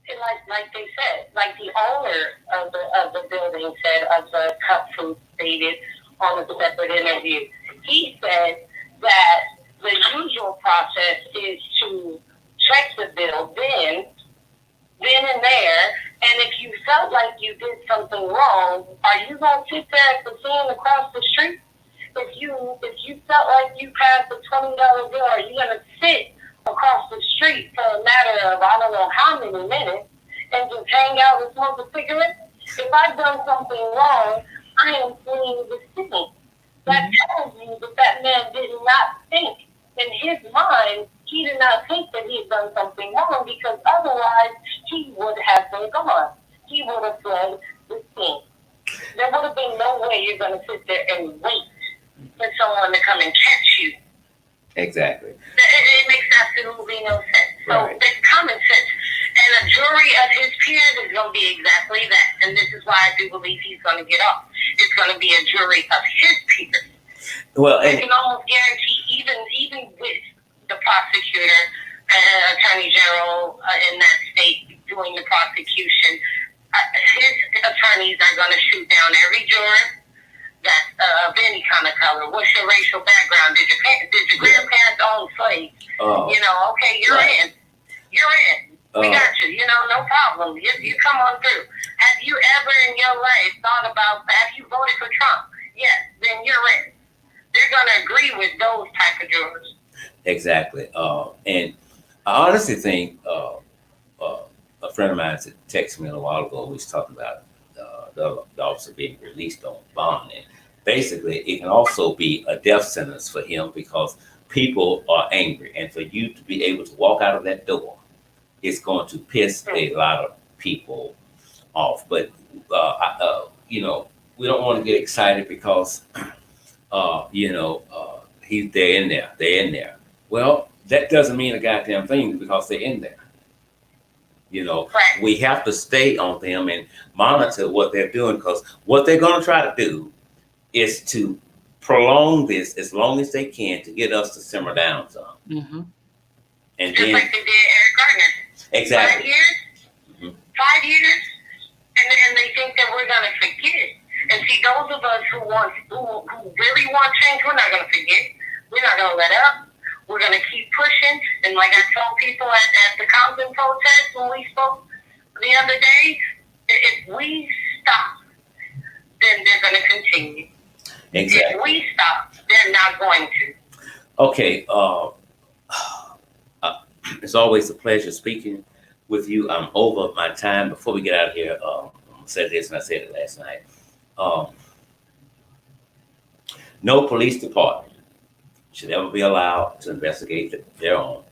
And like they said, like the owner of the building said, of the cut food stated on a separate interview, he said that the usual process is to check the bill then and there, and if you felt like you did something wrong, are you gonna sit there at the scene across the street? If you felt like you passed a $20 bill, are you gonna sit across the street for a matter of I don't know how many minutes and just hang out and smoke a cigarette? If I've done something wrong, I am fleeing the scene. That tells you that man did not think in his mind. He did not think that he had done something wrong, because otherwise he would have been gone. He would have fled the scene. There would have been no way you're going to sit there and wait for someone to come and catch you. Exactly. It makes absolutely no sense. So Right. that's common sense. And a jury of his peers is going to be exactly that. And this is why I do believe he's going to get off. It's going to be a jury of his peers. Well, I can almost guarantee, even with the prosecutor and attorney general in that state doing the prosecution, his attorneys are going to shoot down every juror that's of any kind of color. What's your racial background? Did your grandparents own slaves? Okay, you're right. in. You're in. We got you. No problem. You come on through. Have you ever in your life thought about, have you voted for Trump? Yes, then you're in. They're going to agree with those type of jurors. Exactly. And I honestly think a friend of mine texted me a while ago. We was talking about the officer being released on bond, and basically it can also be a death sentence for him, because people are angry, and for you to be able to walk out of that door, it's going to piss a lot of people off. But we don't want to get excited because they're in there. Well, that doesn't mean a goddamn thing because they're in there. Right. We have to stay on them and monitor what they're doing, because what they're going to try to do is to prolong this as long as they can to get us to simmer down some. Mm-hmm. And just then, like they did Eric Garner. exactly. 5 years? Mhm. 5 years? And they think that we're going to forget. And see, those of us who really want change, we're not going to forget. We're not going to let up. We're going to keep pushing. And like I told people at the Compton protest when we spoke the other day, if we stop, then they're going to continue. Exactly. If we stop, they're not going to. Okay. It's always a pleasure speaking with you. I'm over my time. Before we get out of here, I said this and I said it last night. No police department should ever be allowed to investigate their own.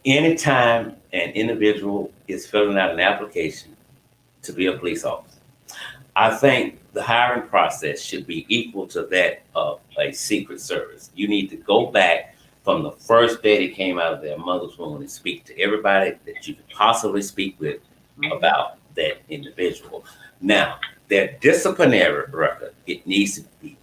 Anytime an individual is filling out an application to be a police officer, I think the hiring process should be equal to that of a Secret Service. You need to go back from the first day they came out of their mother's womb and speak to everybody that you could possibly speak with about that individual. Now, their disciplinary record, it needs to be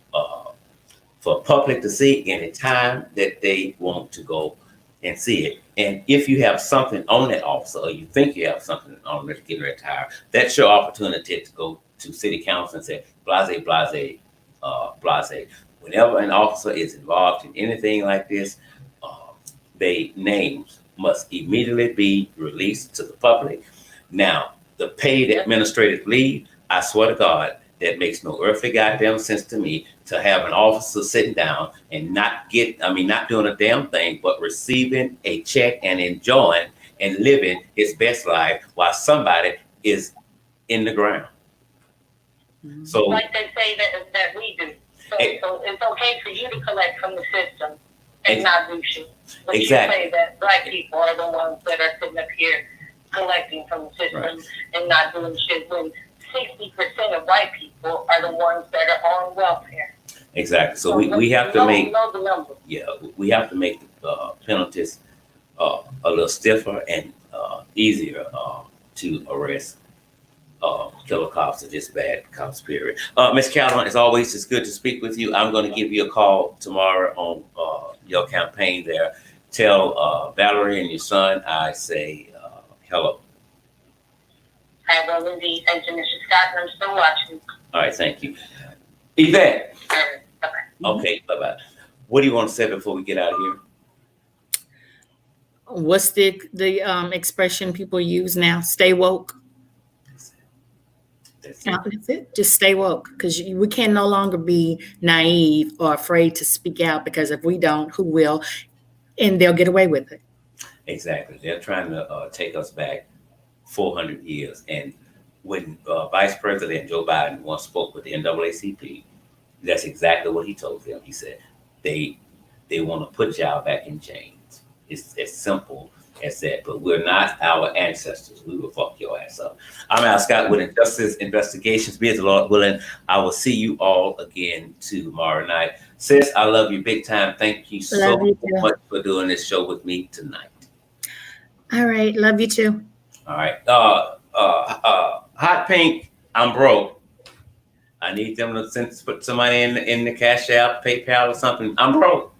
for public to see any time that they want to go and see it. And if you have something on that officer, or you think you have something on them getting retired, that's your opportunity to go to city council and say, blase, blase, blase. Whenever an officer is involved in anything like this, their names must immediately be released to the public. Now, the paid administrative leave, I swear to God, that makes no earthly goddamn sense to me, to have an officer sitting down and not doing a damn thing, but receiving a check and enjoying and living his best life while somebody is in the ground. So, like they say that we do. So it's okay for you to collect from the system and not do shit. But exactly. You say that black people are the ones that are sitting up here collecting from the system and not doing shit, when 60% of white people are the ones that are on welfare. Exactly. So we have to make, know the numbers. yeah, we have to make the penalties a little stiffer and easier to arrest killer cops or just bad cops, period. Ms. Calhoun, as always, it's good to speak with you. I'm going to give you a call tomorrow on your campaign there. Tell Valerie and your son I say hello. I will indeed. Thank you, Mr. Scott. I'm still watching. All right, thank you. Yvette. Bye-bye. Okay, bye-bye. What do you want to say before we get out of here? What's the expression people use now? Stay woke. That's That's it. Just stay woke, because we can no longer be naive or afraid to speak out, because if we don't, who will? And they'll get away with it. Exactly. They're trying to take us back 400 years. And when Vice President Joe Biden once spoke with the NAACP, that's exactly what he told them. He said they want to put y'all back in chains. It's as simple as that. But we're not our ancestors. We will fuck your ass up. I'm Al Scott with Injustice Investigations. Be as the Lord willing, I will see you all again tomorrow night. Sis, I love you big time. Thank you so much for doing this show with me tonight. All right. Love you too. All right. Hot Pink, I'm broke. I need them to put some money in the Cash App, PayPal, or something. I'm broke.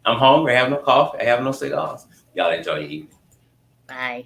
I'm hungry. I have no coffee. I have no cigars. Y'all enjoy your evening. Bye.